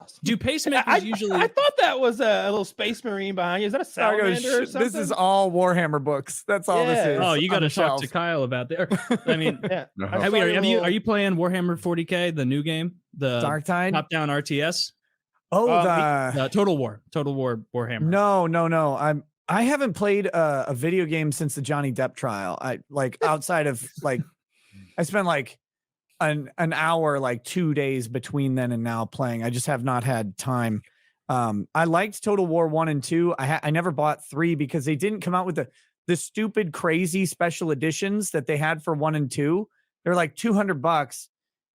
awesome. Do pacemakers usually? I thought that was a little space marine behind you. Is that a salamander or something? This is all Warhammer books. That's all this is. Oh, you got to talk shelf. to Kyle about that. I mean, yeah. Are you playing Warhammer 40k, the new game, the Darktide top-down RTS? Oh, the Total War Warhammer. No. I haven't played a video game since the Johnny Depp trial. I outside of I spent an hour 2 days between then and now playing. I just have not had time. I liked Total War 1 and 2. I never bought 3 because they didn't come out with the stupid crazy special editions that they had for 1 and 2. They're like $200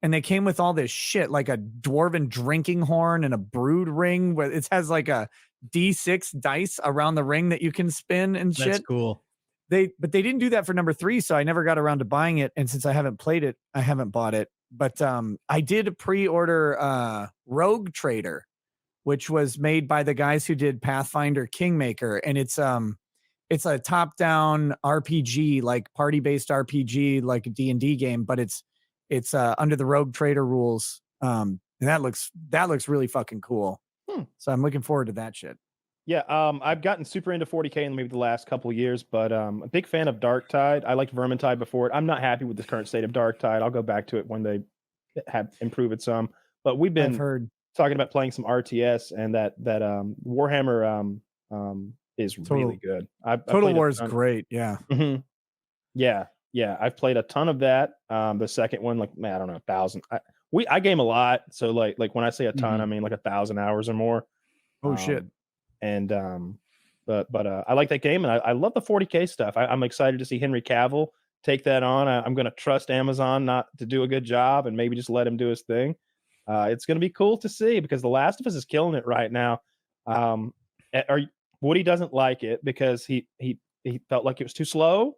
and they came with all this shit like a dwarven drinking horn and a brood ring where it has like a D6 dice around the ring that you can spin and shit. That's cool. But they didn't do that for number 3, so I never got around to buying it. And since I haven't played it, I haven't bought it. But I did pre-order Rogue Trader, which was made by the guys who did Pathfinder Kingmaker, and it's a top-down RPG, like party-based RPG, like a D&D game, but it's under the Rogue Trader rules. And that looks really fucking cool. So I'm looking forward to that shit. Yeah, I've gotten super into 40k in maybe the last couple of years, but a big fan of Darktide. I liked Vermintide before it. I'm not happy with the current state of Darktide. I'll go back to it when they have improved it some. But we've been talking about playing some RTS, and that Warhammer is really good. Total War is great. Yeah. Mm-hmm. Yeah. I've played a ton of that. The second one, I don't know, 1,000. I game a lot, so like when I say a ton, I mean 1,000 hours or more. Oh shit. And but I like that game, and I love the 40k stuff. I'm excited to see Henry Cavill take that on. I'm going to trust Amazon not to do a good job and maybe just let him do his thing. It's going to be cool to see because The Last of Us is killing it right now. Woody doesn't like it because he felt like it was too slow.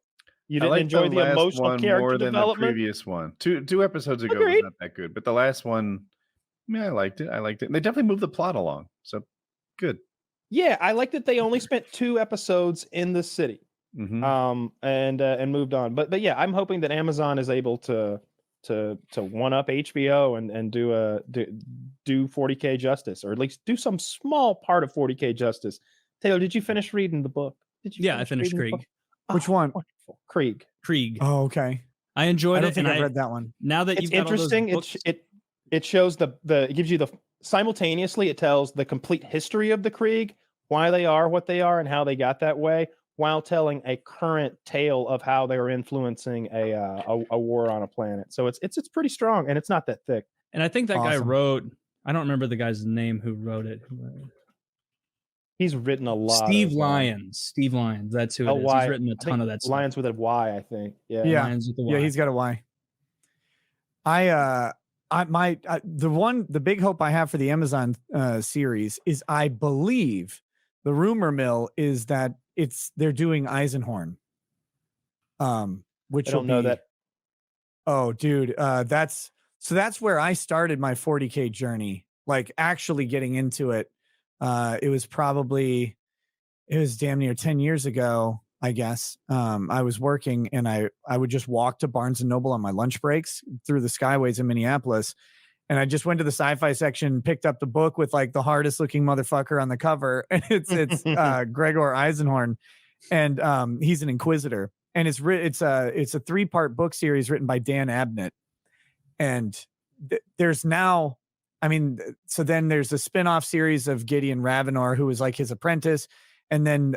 You didn't enjoy the emotional character more than development. The previous one. Two episodes ago was not that good, but the last one, I liked it. And they definitely moved the plot along, so good. Yeah, I like that they only spent 2 episodes in the city, and moved on. But yeah, I'm hoping that Amazon is able to one up HBO and do 40k justice, or at least do some small part of 40k justice. Taylor, did you finish reading the book? Yeah, I finished Krieg. Which one? Wonderful. Krieg. Oh, okay. I enjoyed it. I don't think I've read that one. Now that it's interesting, it shows it gives you simultaneously it tells the complete history of the Krieg, why they are what they are and how they got that way, while telling a current tale of how they were influencing a war on a planet. So it's pretty strong, and it's not that thick. And I think that guy wrote, I don't remember the guy's name who wrote it. He's written a lot. Steve Lyons. That's who it is. He's written a ton of that stuff. Lyons with a Y, I think. Yeah. Lyons with a Y. Yeah, he's got a Y. The big hope I have for the Amazon series is, I believe the rumor mill is that they're doing Eisenhorn. Which I don't know that. Oh, dude, that's where I started my 40k journey, like actually getting into it. It was damn near 10 years ago, I guess. I was working, and I would just walk to Barnes and Noble on my lunch breaks through the Skyways in Minneapolis. And I just went to the sci-fi section, picked up the book with the hardest looking motherfucker on the cover. And it's Gregor Eisenhorn, and he's an Inquisitor, and it's a 3-part book series written by Dan Abnett. And there's now, so then there's a spin-off series of Gideon Ravenor, who was like his apprentice. And then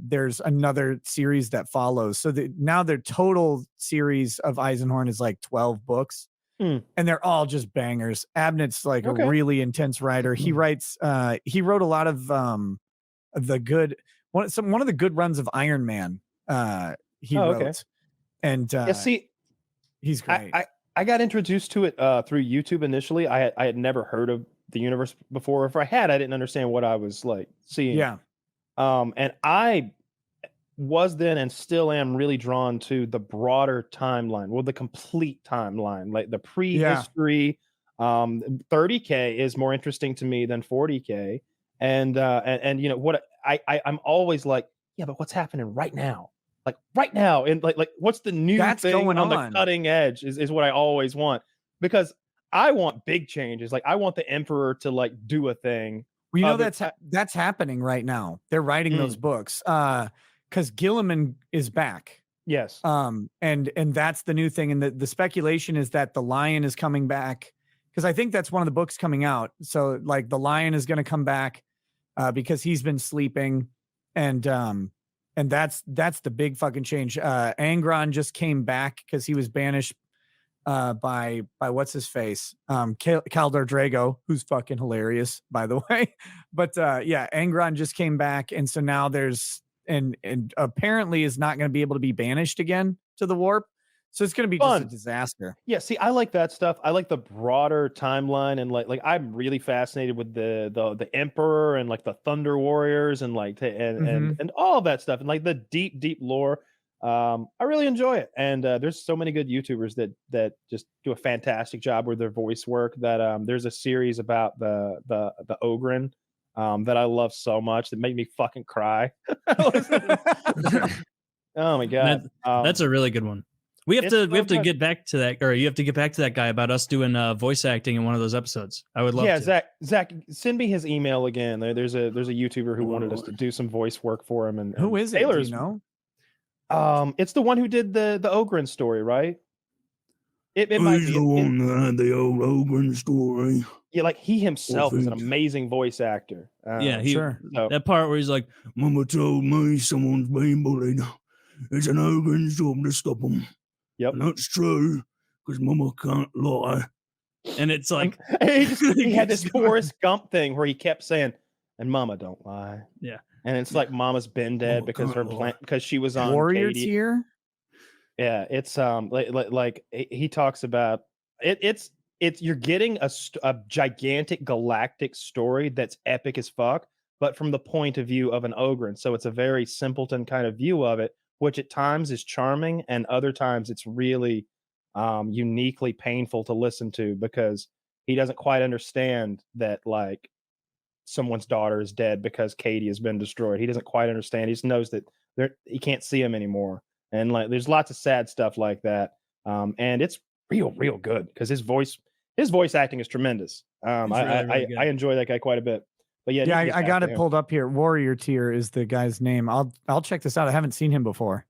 there's another series that follows. So now their total series of Eisenhorn is 12 books. And they're all just bangers. Abnett's a really intense writer. He writes, he wrote a lot of one of the good runs of Iron Man. He wrote. And he's great. I got introduced to it through YouTube initially. I had never heard of the universe before. If I had, I didn't understand what I was seeing. Yeah. And I was then and still am really drawn to the broader timeline, the complete timeline, like the prehistory. 30K is more interesting to me than 40K. And what I'm always but what's happening right now? Right now, and what's the new thing on the cutting edge is what I always want, because I want big changes. Like I want the Emperor to like do a thing. Well, you know that's happening right now. They're writing those books because Gilliman is back. Yes. And that's the new thing. And the speculation is that the Lion is coming back because I think that's one of the books coming out. So like the Lion is going to come back because he's been sleeping, and that's the big fucking change. Angron just came back because he was banished by what's his face, Caldor Drago, who's fucking hilarious, by the way. But yeah, Angron just came back, and so now there's and apparently is not going to be able to be banished again to the warp. So it's going to be just a disaster. Yeah, see, I like that stuff. I like the broader timeline, and like I'm really fascinated with the Emperor and like the Thunder Warriors and like and all of that stuff and like the deep lore. I really enjoy it, and there's so many good YouTubers that just do a fantastic job with their voice work. That there's a series about the Ogren that I love so much that made me fucking cry. Oh my god, that's a really good one. We have to get back to that, or you have to get back to that guy about us doing voice acting in one of those episodes. I would love to. Yeah, Zach, send me his email again. There's a YouTuber who wanted us to do some voice work for him, and who is it? Do you know? It's the one who did the Ogren story, right? It might be the one that had the old Ogren story. Yeah, like he himself is an amazing voice actor. Yeah, that part where he's like, "Mama told me someone's being bullied. It's an Ogren's job to stop them." Yep, and that's true because Mama can't lie. And it's like he had this Forrest Gump thing where he kept saying, "And Mama don't lie." Yeah. And it's like Mama's been dead because because she was on Warrior Tier. Yeah, it's like he talks about it. It's you're getting a gigantic galactic story that's epic as fuck, but from the point of view of an Ogren. So it's a very simpleton kind of view of it, which at times is charming, and other times it's really uniquely painful to listen to because he doesn't quite understand that like someone's daughter is dead because Katie has been destroyed. He doesn't quite understand. He just knows that he can't see him anymore. And like there's lots of sad stuff like that. And it's real good because his voice acting is tremendous. I enjoy that guy quite a bit. But yeah, I got it pulled up here. Warrior Tier is the guy's name. I'll check this out. I haven't seen him before.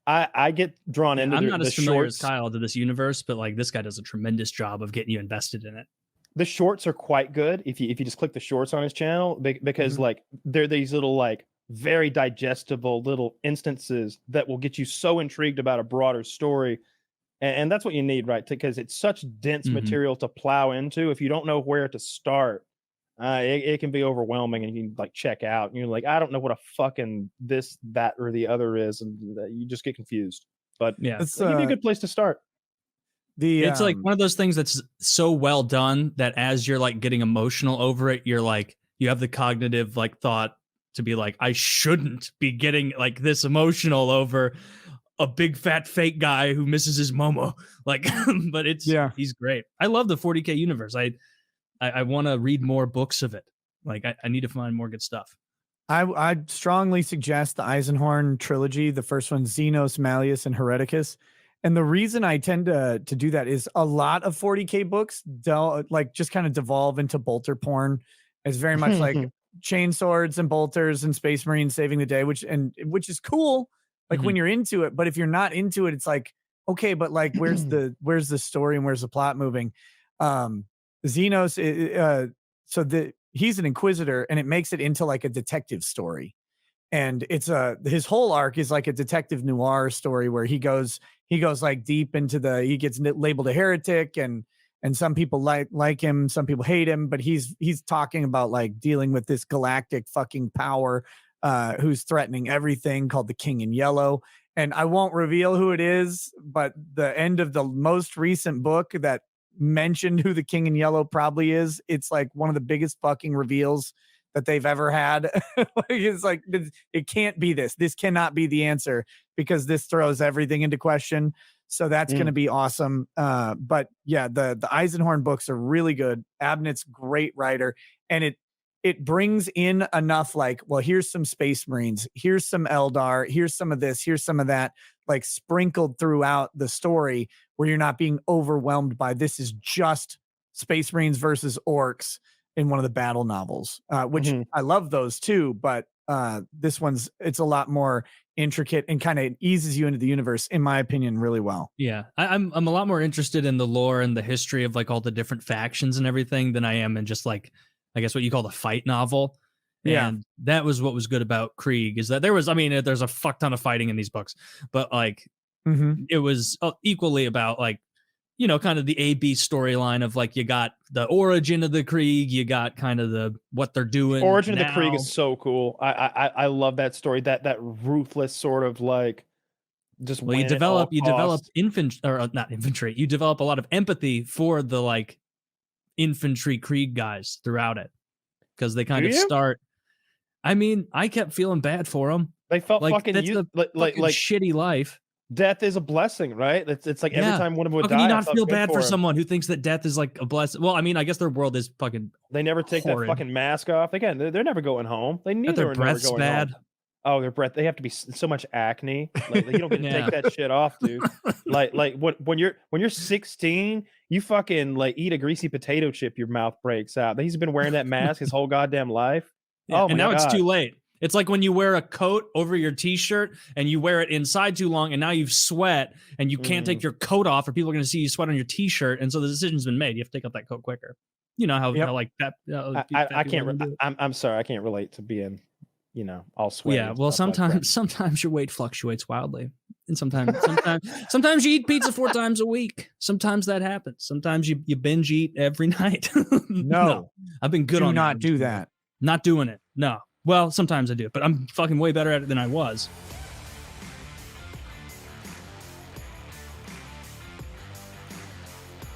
I get drawn into I'm not as familiar as shorts. Kyle to this universe, but like this guy does a tremendous job of getting you invested in it. The shorts are quite good if you just click the shorts on his channel because like they're these little like very digestible little instances that will get you so intrigued about a broader story. And that's what you need, right? Because it's such dense material to plow into. If you don't know where to start, it can be overwhelming and you can like check out and you're like, I don't know what a fucking this, that, or the other is. And you just get confused. But yeah, it's give you a good place to start. It's like one of those things that's so well done that as you're like getting emotional over it, you're like, you have the cognitive like thought to be like, I shouldn't be getting like this emotional over a big fat fake guy who misses his mama. Like, but he's great. I love the 40k universe. I want to read more books of it. Like I need to find more good stuff. I'd strongly suggest the Eisenhorn trilogy. The first one, Xenos, Malleus, and Hereticus. And the reason I tend to do that is a lot of 40k books like just kind of devolve into bolter porn. It's very much like chain swords and bolters and Space Marines saving the day, which is cool. Like when you're into it, but if you're not into it, it's like, okay, but like, where's the story and where's the plot moving? Xenos, he's an Inquisitor and it makes it into like a detective story. And it's his whole arc is like a detective noir story where he goes like deep into he gets labeled a heretic and some people like him, some people hate him, but he's talking about like dealing with this galactic fucking power who's threatening everything, called the King in Yellow. And I won't reveal who it is, but the end of the most recent book that mentioned who the King in Yellow probably is, it's like one of the biggest fucking reveals that they've ever had. It's like, it can't be this. This cannot be the answer because this throws everything into question. So that's going to be awesome. But yeah, the Eisenhorn books are really good. Abnett's great writer. And it brings in enough like, well, here's some Space Marines, here's some Eldar, here's some of this, here's some of that, like sprinkled throughout the story where you're not being overwhelmed by this is just Space Marines versus orcs in one of the battle novels, which I love those too, but this it's a lot more intricate and kind of eases you into the universe, in my opinion, really well. Yeah, I'm a lot more interested in the lore and the history of like all the different factions and everything than I am in just like, I guess what you call the fight novel. Yeah. And that was what was good about Krieg, is that there's a fuck ton of fighting in these books, but like it was equally about like, you know, kind of the A-B storyline of like, you got the origin of the Krieg, you got kind of the what they're doing. Origin of the Krieg is so cool. I love that story. That ruthless sort of like just you develop infantry, or not infantry. You develop a lot of empathy for the like infantry Krieg guys throughout it, because they kind of start. I mean, I kept feeling bad for them. They felt like fucking like shitty life. Death is a blessing, right? It's like every time one of them would die. How can you not feel bad for someone who thinks that death is like a blessing? Well, I mean, I guess their world is fucking. They never take that fucking mask off. Again, they're never going home. They neither their breath's never going bad. Home. Oh, their breath. They have to be so much acne. Like you don't get to take that shit off, dude. like when you're 16, you fucking like eat a greasy potato chip, your mouth breaks out. He's been wearing that mask his whole goddamn life. Yeah, and now it's too late. It's like when you wear a coat over your t-shirt and you wear it inside too long, and now you've sweat and you can't take your coat off, or people are going to see you sweat on your t-shirt, and so the decision's been made. You have to take off that coat quicker. You know how like that. I can't. I'm sorry, I can't relate to being, you know, all sweaty. Yeah, well, sometimes your weight fluctuates wildly, and sometimes you eat pizza 4 times a week. Sometimes that happens. Sometimes you binge eat every night. No, I've been good do on not do that. Not doing it. No. Well, sometimes I do, but I'm fucking way better at it than I was.